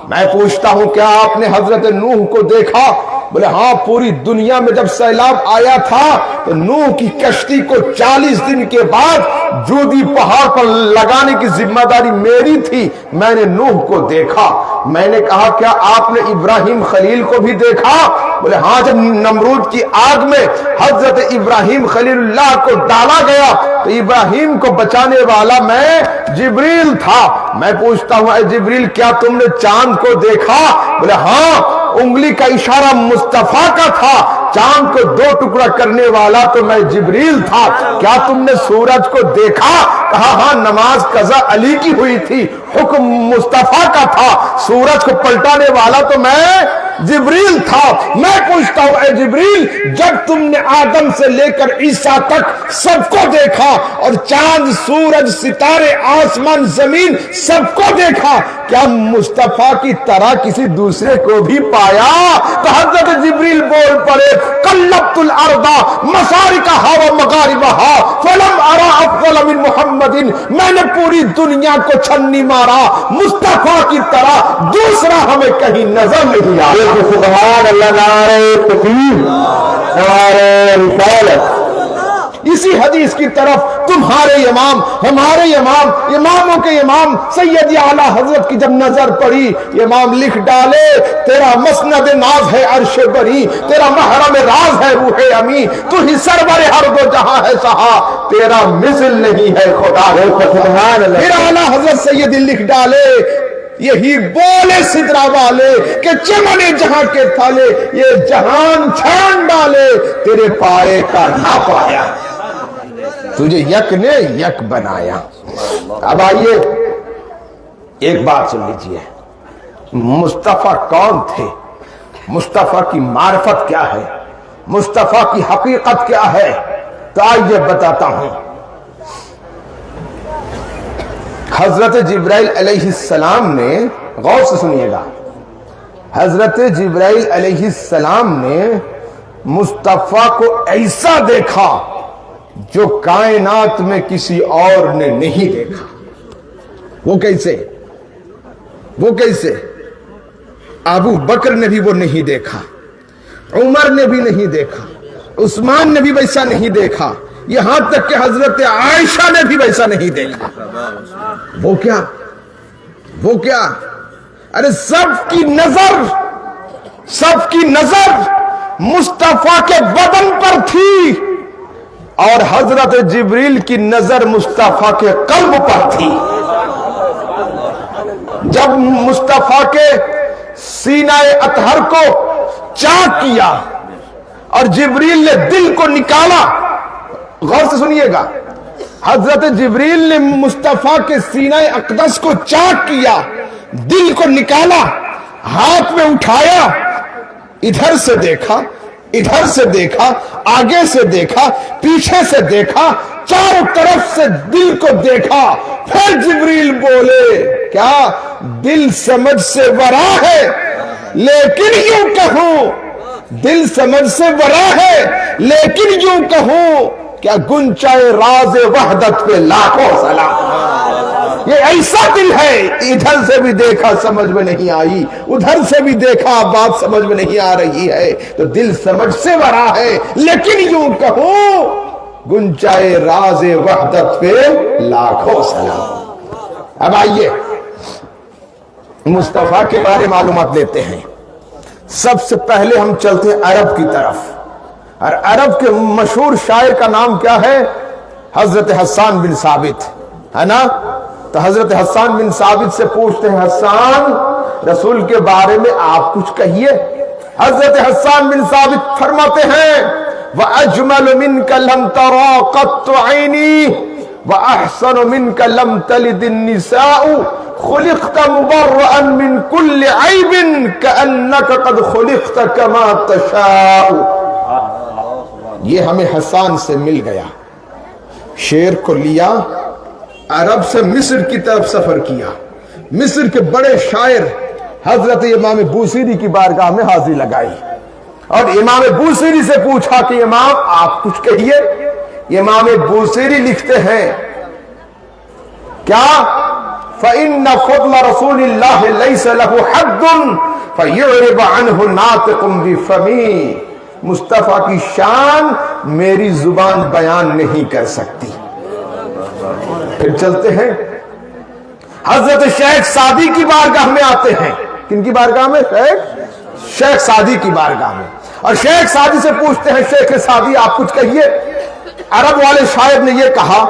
Speaker 1: میں پوچھتا ہوں کیا آپ نے حضرت نوح کو دیکھا؟ بولے ہاں، پوری دنیا میں جب سیلاب آیا تھا تو نوح کی کشتی کو 40 دن کے بعد جودی پہاڑ پر لگانے کی ذمہ داری میری تھی، میں نے نوح کو دیکھا۔ میں نے کہا کیا آپ نے ابراہیم خلیل کو بھی دیکھا؟ بولے ہاں، جب نمرود کی آگ میں حضرت ابراہیم خلیل اللہ کو ڈالا گیا تو ابراہیم کو بچانے والا میں جبریل تھا۔ میں پوچھتا ہوں اے جبریل کیا تم نے چاند کو دیکھا؟ بولے ہاں، انگلی کا اشارہ مصطفیٰ کا تھا، چاند کو 2 ٹکڑا کرنے والا تو میں جبریل تھا۔ کیا تم نے سورج کو دیکھا؟ کہا ہاں، نماز قضا علی کی ہوئی تھی، حکم مصطفیٰ کا تھا، سورج کو پلٹانے والا تو میں جبریل تھا۔ میں پوچھتا ہوں اے جبریل جب تم نے آدم سے لے کر عیسیٰ تک سب کو دیکھا اور چاند، سورج، ستارے، آسمان، زمین سب کو دیکھا، کیا مصطفیٰ کی طرح کسی دوسرے کو بھی پایا؟ تو حضرت جبریل بول پڑے قلبت الارض مشارقہا و مغاربہا فلم ارى افضل من محمد، میں نے پوری دنیا کو چھنی مارا، مصطفیٰ کی طرح دوسرا ہمیں کہیں نظر نہیں آیا۔
Speaker 2: سبحان اللہ، نعرہ تکبیر، نعرہ رسالت۔
Speaker 1: اسی حدیث کی طرف تمہارے امام، ہمارے امام، اماموں کے امام سید اعلی حضرت کی جب نظر پڑی، امام لکھ ڈالے تیرا مسند ناز ہے عرش بری، تیرا محرم راز ہے روح امی، تو ہی سرور ہر دو جہاں ہے سہا، تیرا مثل نہیں ہے خدا۔ پھر اعلی حضرت سید لکھ ڈالے یہی بولے سدرا والے کہ چمنے جہاں کے تھالے، یہ جہان چھان ڈالے تیرے پائے کا نہ پایا، تجھے یک نے یک بنایا۔ اب آئیے ایک بات سن لیجئے، مصطفیٰ کون تھے، مصطفیٰ کی معرفت کیا ہے، مصطفیٰ کی حقیقت کیا ہے، تو آئیے بتاتا ہوں۔ حضرت جبرائیل علیہ السلام نے، غور سے سنیے گا، حضرت جبرائیل علیہ السلام نے مصطفیٰ کو ایسا دیکھا جو کائنات میں کسی اور نے نہیں دیکھا۔ وہ کیسے؟ وہ کیسے؟ ابو بکر نے بھی وہ نہیں دیکھا، عمر نے بھی نہیں دیکھا، عثمان نے بھی ویسا نہیں دیکھا، یہاں تک کہ حضرت عائشہ نے بھی ویسا نہیں دیکھا۔ وہ کیا؟ وہ کیا؟ ارے سب کی نظر مصطفیٰ کے بدن پر تھی، اور حضرت جبریل کی نظر مصطفیٰ کے قلب پر تھی۔ جب مصطفیٰ کے سینہ اطہر کو چاک کیا اور جبریل نے دل کو نکالا، غور سے سنیے گا، حضرت جبریل نے مصطفیٰ کے سینہ اقدس کو چاک کیا، دل کو نکالا، ہاتھ میں اٹھایا، ادھر سے دیکھا، ادھر سے دیکھا، آگے سے دیکھا، پیچھے سے دیکھا، چاروں طرف سے دل کو دیکھا، پھر جبریل بولے کیا؟ دل سمجھ سے ورا ہے، لیکن یوں کہوں، دل سمجھ سے ورا ہے لیکن یوں کہوں کیا گنچائے راز وحدت پہ لاکھوں سلام۔ یہ ایسا دل ہے، ادھر سے بھی دیکھا سمجھ میں نہیں آئی، ادھر سے بھی دیکھا بات سمجھ میں نہیں آ رہی ہے، تو دل سمجھ سے ورا ہے لیکن یوں کہوں گنچائے راز وحدت پہ لاکھوں سلام۔ اب آئیے مصطفیٰ کے بارے معلومات لیتے ہیں۔ سب سے پہلے ہم چلتے ہیں عرب کی طرف، اور عرب کے مشہور شاعر کا نام کیا ہے؟ حضرت حسان بن ثابت، ہے نا؟ تو حضرت حسان بن ثابت سے پوچھتے ہیں، حسان رسول کے بارے میں آپ کچھ کہیے۔ حضرت حسان بن ثابت فرماتے ہیں، وَأَجْمَلُ مِنْكَ لَمْ تَرَا قَطُّ عَيْنِي وَأَحْسَنُ مِنْكَ لَمْ تَلِدِ النِّسَاءُ خُلِقْتَ مُبَرَّأً مِنْ كُلِّ عَيْبٍ كَأَنَّكَ قَدْ خُلِقْتَ كَمَا تَشَاءُ۔ یہ ہمیں حسان سے مل گیا، شعر کو لیا، عرب سے مصر کی طرف سفر کیا، مصر کے بڑے شاعر حضرت امام بوصیری کی بارگاہ میں حاضری لگائی، اور امام بوصیری سے پوچھا کہ امام آپ کچھ کہیے۔ امام بوصیری لکھتے ہیں کیا؟ فَإِنَّ فَضْلَ رَسُولِ اللَّهِ لَيْسَ لَهُ حَدٌّ فَيُعْرِبَ عَنْهُ نَاطِقٌ بِفَمِهِ۔ مصطفیٰ کی شان میری زبان بیان نہیں کر سکتی۔ پھر چلتے ہیں حضرت شیخ سعدی کی بارگاہ میں آتے ہیں۔ کن کی بارگاہ میں؟ شیخ سعدی کی بارگاہ میں، اور شیخ سعدی سے پوچھتے ہیں، شیخ سعدی آپ کچھ کہیے۔ عرب والے شاعر نے یہ کہا،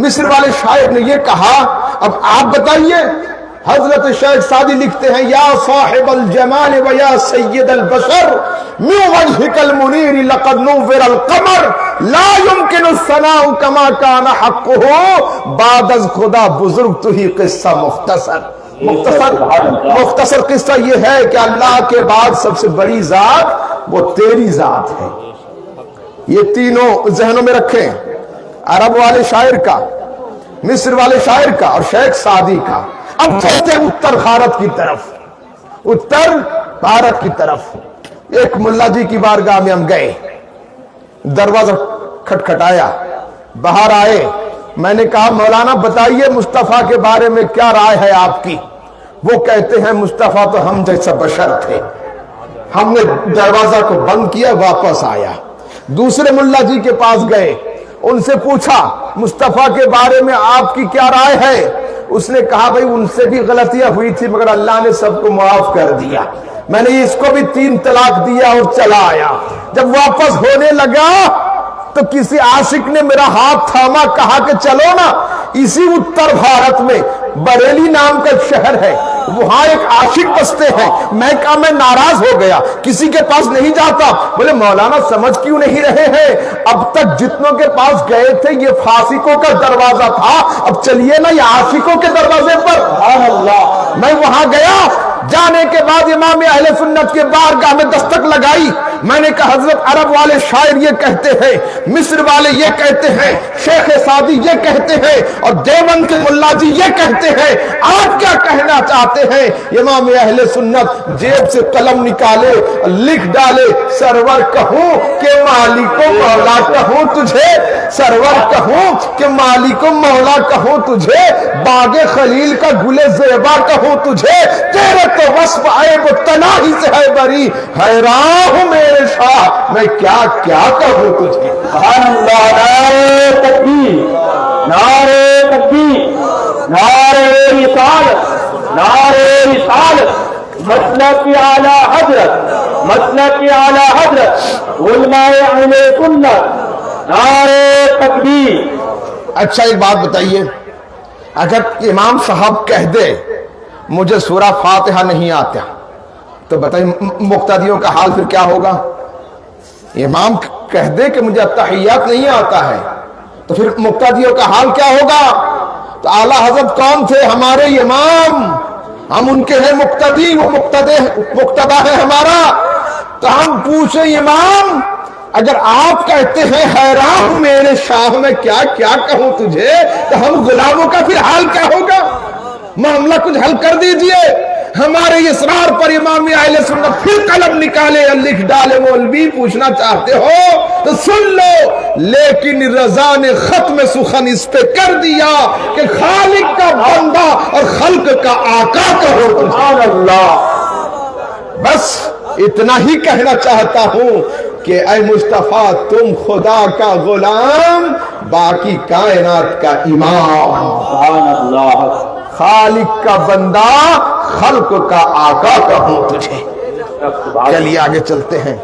Speaker 1: مصر والے شاعر نے یہ کہا، اب آپ بتائیے۔ حضرت شیخ سعدی لکھتے ہیں، یا صاحب الجمال و یا سید البشر من وجهك المنیر لقد نور القمر لا يمكن الثناء كما كان حقه بعد از خدا بزرگ تو ہی قصہ مختصر قصہ یہ ہے کہ اللہ کے بعد سب سے بڑی ذات وہ تیری ذات ہے۔ یہ تینوں ذہنوں میں رکھیں، عرب والے شاعر کا، مصر والے شاعر کا، اور شیخ سعدی کا۔ اب چلتے ہیں اتر بھارت کی طرف، اتر بھارت کی طرف۔ ایک ملا جی کی بارگاہ میں ہم گئے، دروازہ کھٹکھٹایا، باہر آئے، میں نے کہا مولانا بتائیے مصطفیٰ کے بارے میں کیا رائے ہے آپ کی؟ وہ کہتے ہیں مصطفیٰ تو ہم جیسا بشر تھے۔ ہم نے دروازہ کو بند کیا، واپس آیا، دوسرے ملا جی کے پاس گئے، ان سے پوچھا مصطفیٰ کے بارے میں آپ کی کیا رائے ہے؟ اس نے کہا بھائی ان سے بھی غلطیاں ہوئی تھی مگر اللہ نے سب کو معاف کر دیا، میں نے اس کو بھی 3 طلاق دیا اور چلا آیا۔ جب واپس ہونے لگا تو کسی عاشق نے میرا ہاتھ تھاما، کہا کہ چلو نا، اسی اتر بھارت میں بریلی نام کا شہر ہے، وہاں ایک عاشق بستے ہیں۔ میں کہا میں ناراض ہو گیا، کسی کے پاس نہیں جاتا۔ بولے مولانا سمجھ کیوں نہیں رہے ہیں؟ اب تک جتنوں کے پاس گئے تھے یہ فاسقوں کا دروازہ تھا، اب چلیے نا یہ عاشقوں کے دروازے پر۔ سبحان اللہ۔ میں وہاں گیا، جانے کے بعد امام اہل سنت کے بارگاہ میں دستک لگائی۔ میں نے کہا حضرت عرب والے شاعر یہ کہتے ہیں، مصر والے یہ کہتے ہیں، شیخ سعدی یہ کہتے ہیں، اور دیوبند کے ملا جی یہ کہتے ہیں، آپ کیا کہنا چاہتے ہیں؟ امام اہل سنت جیب سے قلم نکالے، لکھ ڈالے، سرور کہوں کہ مالک و مولا کہوں تجھے، سرور کہوں کہ مالک و مولا کہوں تجھے، باغ خلیل کا گل زیبا کہوں تجھے، تیرے تو وصف عیب و تناہی سے ہے بری، حیران ہوں میرے شاہ میں کیا کیا کہوں تجھے۔
Speaker 2: سبحان اللہ۔ نعرہ تکبیر، نعرہ تکبیر، نعرہ رسالت، نعرہ رسالت، مسلک اعلی حضرت، مسلک اعلی حضرت علماء اہل سنت، نعرہ تکبیر۔
Speaker 1: اچھا ایک بات بتائیے، اگر امام صاحب کہہ دے مجھے سورہ فاتحہ نہیں آتا تو بتائیے مقتدیوں کا حال پھر کیا ہوگا؟ امام کہہ دے کہ مجھے التحیات نہیں آتا ہے تو پھر مقتدیوں کا حال کیا ہوگا؟ تو اعلیٰ حضرت کون تھے؟ ہمارے امام، ہم ان کے ہیں مقتدی، وہ مقتدا ہے ہمارا۔ تو ہم پوچھیں امام اگر آپ کہتے ہیں حیران میرے شاہ میں کیا کیا کہوں تجھے، تو ہم غلاموں کا پھر حال کیا ہوگا؟ معاملہ کچھ حل کر دیجئے۔ ہمارے اصرار پر امام اہل سنت پھر قلم نکالے، لکھ ڈالے، مولوی پوچھنا چاہتے ہو تو سن لو، لیکن رضا نے ختم سخن اس پہ کر دیا کہ خالق کا بندہ اور خلق کا آقا کہو۔ سبحان اللہ۔ بس اتنا ہی کہنا چاہتا ہوں کہ اے مصطفیٰ تم خدا کا غلام، باقی کائنات کا امام۔
Speaker 2: سبحان اللہ۔
Speaker 1: خالق کا بندہ، خلق کا آقا کہوں تجھے۔ چلیے آگے چلتے ہیں۔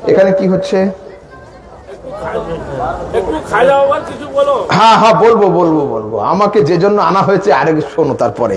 Speaker 1: এখানে কি হচ্ছে? হ্যাঁ হ্যাঁ বলবো আমাকে যে জন্য আনা হয়েছে আরেক শোনো তারপরে।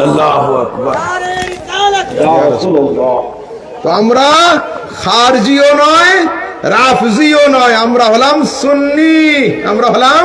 Speaker 1: আল্লাহু আকবার। তো আমরা খারজিও নয়, রাফজিও নয়, আমরা হলাম সুন্নি, আমরা হলাম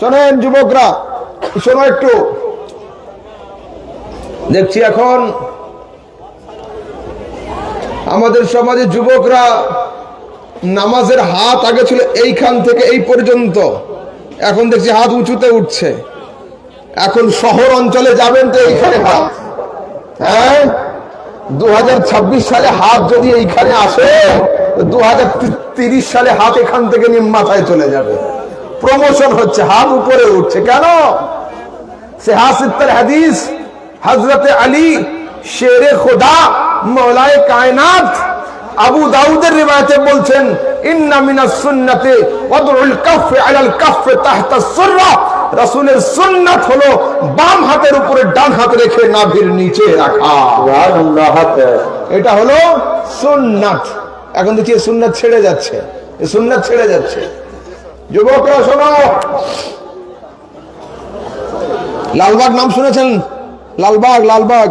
Speaker 1: শোনেন যুবকরা, শোনো একটু। দেখছি এখন আমাদের সমাজে যুবকরা নামাজের হাত আগে ছিল এইখান থেকে এই পর্যন্ত, এখন দেখছি হাত উঁচুতে উঠছে। এখন শহর অঞ্চলে যাবেন তো এইখানে হাত, হ্যাঁ 2026 সালে হাত যদি এইখানে আসে, 2030 সালে হাত এখান থেকে নিয়ে মাথায় চলে যাবে। প্রমোশন হচ্ছে, হাত উপরে উঠছে কেন? সিহাসিত্তর হাদিস, হযরত আলী শেরে খোদা মওলায়ে কায়নাত আবু দাউদের রিওয়ায়াতে বলছেন, ইন্না মিনাস সুন্নতি ওয়াদউল কাফ আলাল কাফ তাহতা সুররা, রাসূলের সুন্নাত হলো বাম হাতের উপরে ডান হাত রেখে নাভির নিচে রাখা। সুবহানাল্লাহ, এটা হলো সুন্নাত। এখন দেখি সুন্নাত ছেড়ে যাচ্ছে, এই সুন্নাত ছেড়ে যাচ্ছে। যুবকরা শোনো, লালবাগ নাম শুনেছেন? লালবাগ, লালবাগ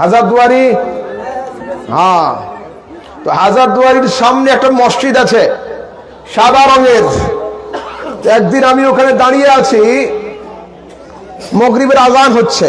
Speaker 1: হাজারদুয়ারি। হ্যাঁ, তো হাজারদুয়ারির সামনে একটা মসজিদ আছে সাদা রঙের। একদিন আমি ওখানে দাঁড়িয়ে আছি, মাগরিবের আজান হচ্ছে,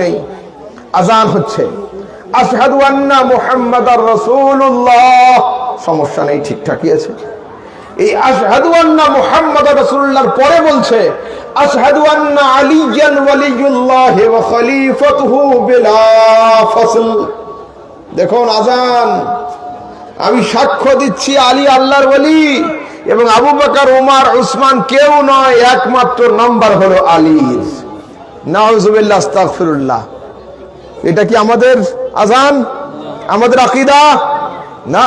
Speaker 1: নেই। আজান হচ্ছে, আশহাদু আন্না মুহাম্মাদার রাসূলুল্লাহ, সমস্যা নেই, ঠিকঠাকই আছে। এই আশহাদু আন্না মুহাম্মাদার রাসূলুল্লাহর পরে বলছে আশহাদু আন্না আলিয়ান ওয়ালিয়ুল্লাহ ওয়া খলিফাতুহু বিলা ফাসল। দেখুন আজান, আমি সাক্ষ্য দিচ্ছি আলী আল্লাহর ওলি এবং আবু বকর, ওমর, উসমান কেউ নয়, একমাত্র নাম্বার হলো আলী। নাউজুবিল্লাহ, আস্তাগফিরুল্লাহ। এটা কি আমাদের আজান, আমাদের আকীদা? না।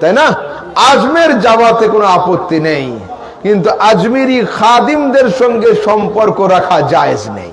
Speaker 1: তাই না? আজমের যাওয়াতে কোনো আপত্তি নেই, কিন্তু আজমেরি খাদিমদের সঙ্গে সম্পর্ক রাখা জায়েজ নেই।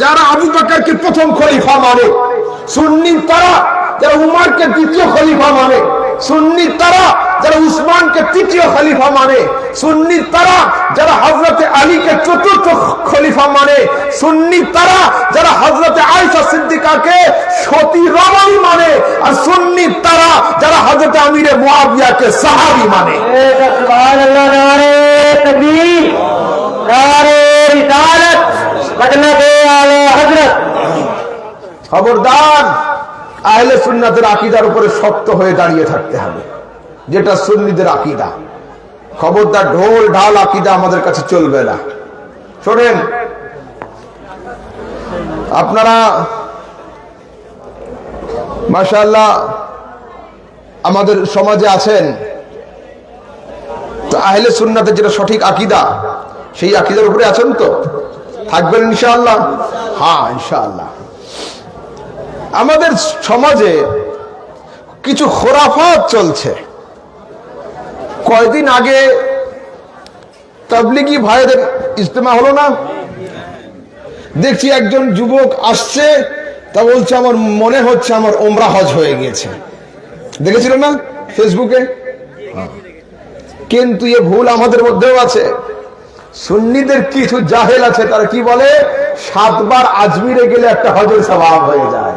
Speaker 1: যারা আবু বকরকে প্রথম খলিফা মানে, সুন্নি তারা যারা উমরকে দ্বিতীয় খলিফা মানে, সুন্নি তারা যারা উসমানকে তৃতীয় খলিফা মানে, সুন্নি তারা যারা হযরতে আলীকে চতুর্থ খলিফা মানে, সুন্নি তারা যারা হযরতে আয়েশা সিদ্দিকাকে সতী রমণী মানে, আর সুন্নি তারা যারা হযরতে আমিরে মুআবিয়াকে সাহাবী মানে। সুবহানাল্লাহ, নারে তাকবীর, নারে রিসালাত, খবরদার আহলে সুন্নাতের আকীদার উপরে শক্ত হয়ে দাঁড়িয়ে থাকতে হবে, যেটা সুন্নিদের আকীদা। খবরদার ঢোল ঢাল আকীদা আমাদের কাছে চলবে না। শোনেন, আপনারা মাশাআল্লাহ আমাদের সমাজে আছেন, তো আহলে সুন্নাতের যেটা সঠিক আকীদা, সেই আকীদার উপরে আছেন তো? থাকবেন ইনশাআল্লাহ? হ্যাঁ, ইনশাআল্লাহ। আমাদের সমাজে কিছু খোরাফাত চলছে। কয়েকদিন আগে তাবলিগি ভাইদের ইজতেমা হলো না, দেখছি একজন যুবক আসছে, তা বলছে আমার মনে হচ্ছে আমার ওমরা হজ হয়ে গিয়েছে। দেখেছিল না ফেসবুকে? কিন্তু এ ভুল আমাদের মধ্যেও আছে। সুন্নিদের কিছু জাহেল আছে, তারা কি বলে 7 বার আজমিরে গেলে একটা হজের সওয়াব হয়ে যায়।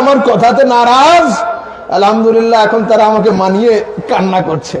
Speaker 1: আমার কথাতে নারাজ, আলহামদুলিল্লাহ এখন তারা আমাকে মানিয়ে কান্না করছে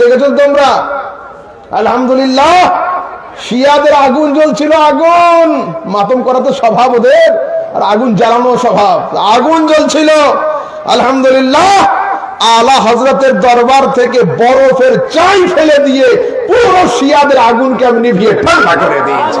Speaker 1: দেখেছো তোমরা? আলহামদুলিল্লাহ শিয়াদের আগুন জ্বলছিল, আগুন মাতম করা তো স্বভাব ওদের, আর আগুন জ্বালানো স্বভাব। আগুন জ্বলছিল, আলহামদুলিল্লাহ আলা হযরতের দরবার থেকে বরফের চাই ফেলে দিয়ে পুরো শিয়াদের আগুনকে আমি নিভিয়ে ঠান্ডা করে দিয়েছি।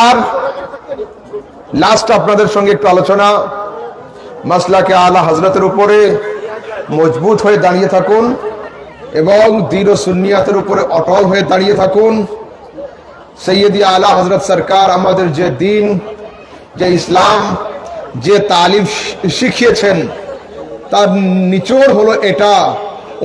Speaker 1: আর লাস্ট আপনাদের সঙ্গে একটু আলোচনা, মাসলাকে আলা হযরতের উপরে মজবুত হয়ে দাঁড়িয়ে থাকুন এবং দীন ও সুন্নিয়াতের উপরে অটল হয়ে দাঁড়িয়ে থাকুন। সৈয়দি আলা হযরত সরকার আমাদের যে দিন, যে ইসলাম, যে তালিম শিখিয়েছেন তার নিচোড় হলো এটা,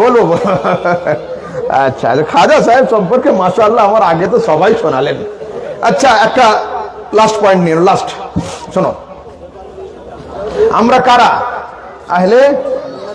Speaker 1: বলো আচ্ছা, খাজা সাহেব সম্পর্কে মাশাআল্লাহ আমার আগে তো সবাই শোনালেন। আচ্ছা একটা লাস্ট পয়েন্ট নিয়ে, লাস্ট শোনো, আমরা কারা? আহলে,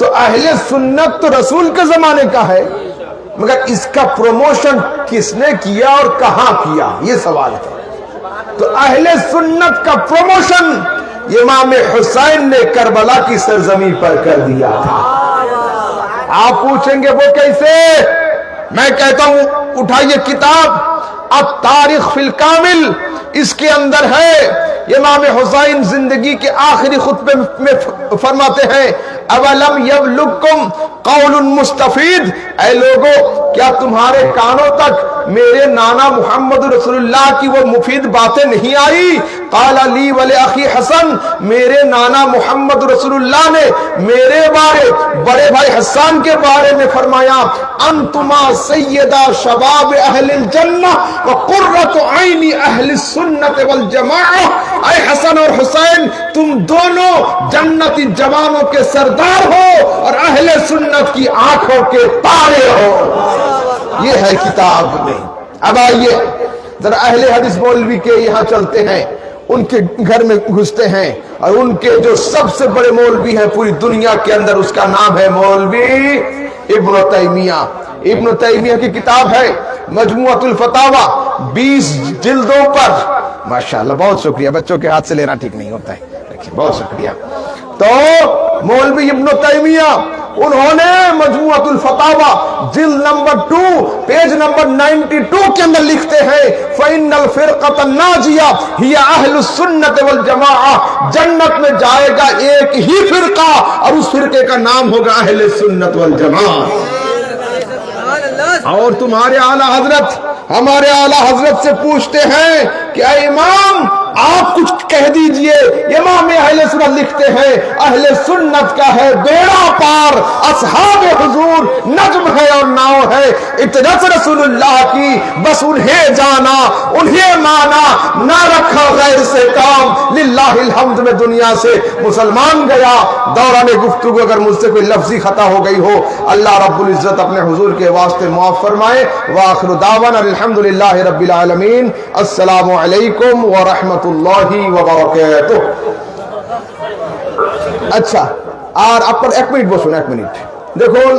Speaker 1: تو اہل سنت تو رسول کے زمانے کا ہے، مگر اس کا پروموشن کس نے کیا اور کہاں کیا، یہ سوال ہے۔ تو اہل سنت کا پروموشن امام حسین نے کربلا کی سرزمین پر کر دیا تھا۔ آپ پوچھیں گے وہ کیسے؟ میں کہتا ہوں اٹھائیے کتاب التاریخ فی الکامل، اس کے اندر ہے امام حسین زندگی کے آخری خطبے میں فرماتے ہیں اولم یبلغکم قول مستفید، اے لوگو کیا تمہارے کانوں تک میرے نانا محمد رسول اللہ کی وہ مفید باتیں نہیں آئی؟ قال لی ولاخی حسن، میرے نانا محمد رسول اللہ نے میرے بارے بڑے بھائی حسان کے بارے میں فرمایا انتما سیدہ شباب اہل الجنہ وقرۃ عین اہل السنت والجماعہ، اے حسن اور حسین تم دونوں جنتی جوانوں کے سردار ہو اور اہل سنت کی آنکھوں کے تارے ہو۔ یہ ہے کتاب میں۔ اب آئیے ذرا اہل حدیث مولوی کے یہاں چلتے ہیں، ان کے گھر میں گھستے ہیں، اور ان کے جو سب سے بڑے مولوی ہیں پوری دنیا کے اندر، اس کا نام ہے مولوی ابن تیمیہ۔ ابن تیمیہ کی کتاب ہے مجموعۃ الفتاوی، 20 جلدوں پر۔ ماشاءاللہ، بہت شکریہ، بچوں کے ہاتھ سے لینا ٹھیک نہیں ہوتا ہے، بہت شکریہ۔ تو مولوی ابن تیمیہ انہوں نے مجموعۃ الفتاوی جلد نمبر 2 پیج نمبر 92 کے اندر لکھتے ہیں فَإِنَّ الْفِرْقَةَ النَّاجِيَةَ هِيَ أَهْلُ السُّنَّةِ وَالْجَمَاعَةِ، جنت میں جائے گا ایک ہی فرقہ اور اس فرقے کا نام ہوگا اہل سنت والجماعت۔ اور تمہارے اعلیٰ حضرت ہمارے اعلیٰ حضرت سے پوچھتے ہیں کہ اے امام آپ کچھ کہہ دیجئے۔ امام اہل سنت لکھتے ہیں اہل سنت کا ہے بیڑا پار، اصحاب حضور نجم ہے اور ناؤ ہے، اتجاه رسول اللہ کی بس انہیں جانا انہیں مانا، نہ رکھا غیر سے کام۔ للہ الحمد میں دنیا سے مسلمان گیا۔ دوران گفتگو اگر مجھ سے کوئی لفظی خطا ہو گئی ہو اللہ رب العزت اپنے حضور کے واسطے معاف فرمائے۔ وآخر دعوانا الحمدللہ رب العالمین۔ السلام علیکم ورحمۃ اللہ وبرکاتہ۔ আচ্ছা, আর আপনার 1 মিনিট বসুন, 1 মিনিট। দেখুন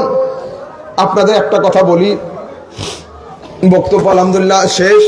Speaker 1: আপনাদের একটা কথা বলি, বক্তব্য আলহামদুলিল্লাহ শেষ।